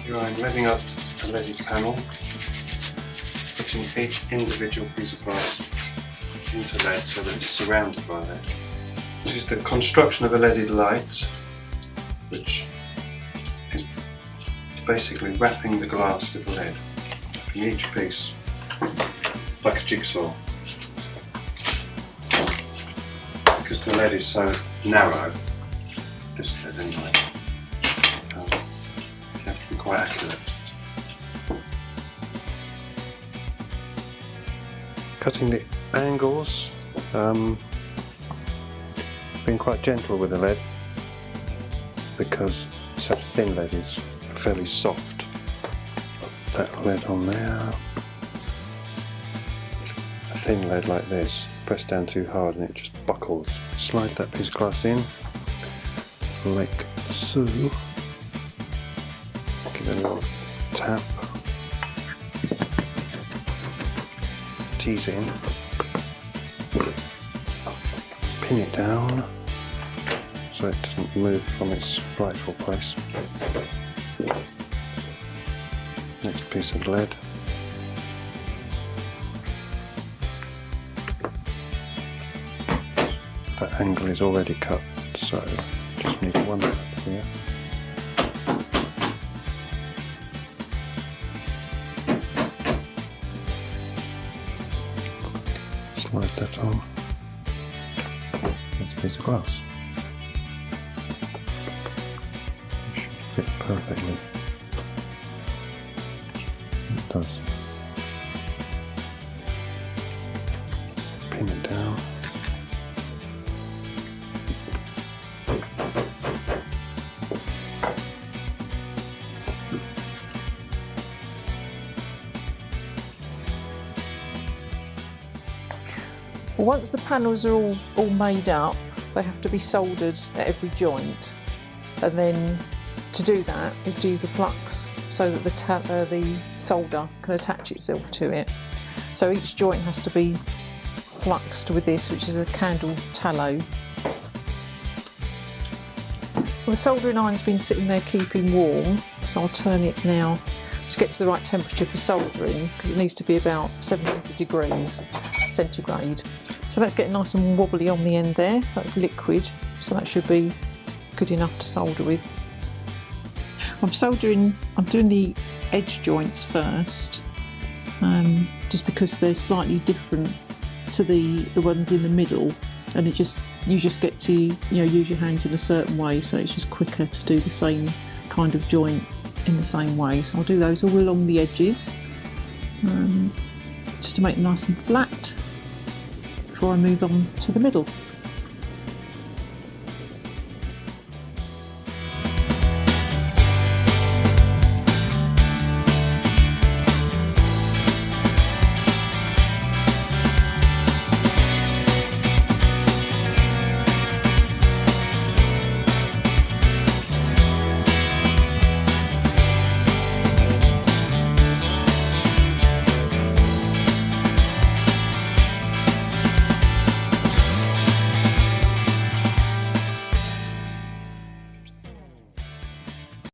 Here I'm leading up a leaded panel, putting each individual piece of glass into lead so that it's surrounded by lead. This is the construction of a leaded light, which is basically wrapping the glass with lead, wrapping each piece like a jigsaw. Because the lead is so narrow, this lead anyway, you have to be quite accurate. Cutting the angles, being quite gentle with the lead because such thin lead is fairly soft. Put that lead on there. A thin lead like this, press down too hard and it just buckles. Slide that piece of glass in like so. Give it a little tap. Tease in. Pin it down so it doesn't move from its rightful place. Next piece of lead. That angle is already cut, so just need one left here. Slide that on. Next piece of glass. It should fit perfectly. It does. Pin it down. Well, once the panels are all made up, they have to be soldered at every joint, and then to do that you have to use the flux so that the solder can attach itself to it. So each joint has to be fluxed with this, which is a candle tallow. Well, the soldering iron's been sitting there keeping warm, so I'll turn it now to get to the right temperature for soldering, because it needs to be about 700 degrees centigrade. So that's getting nice and wobbly on the end there, so it's liquid, so that should be good enough to solder with. I'm doing the edge joints first, just because they're slightly different to the ones in the middle, and you just get to use your hands in a certain way, so it's just quicker to do the same kind of joint in the same way. So I'll do those all along the edges, just to make them nice and flat before I move on to the middle.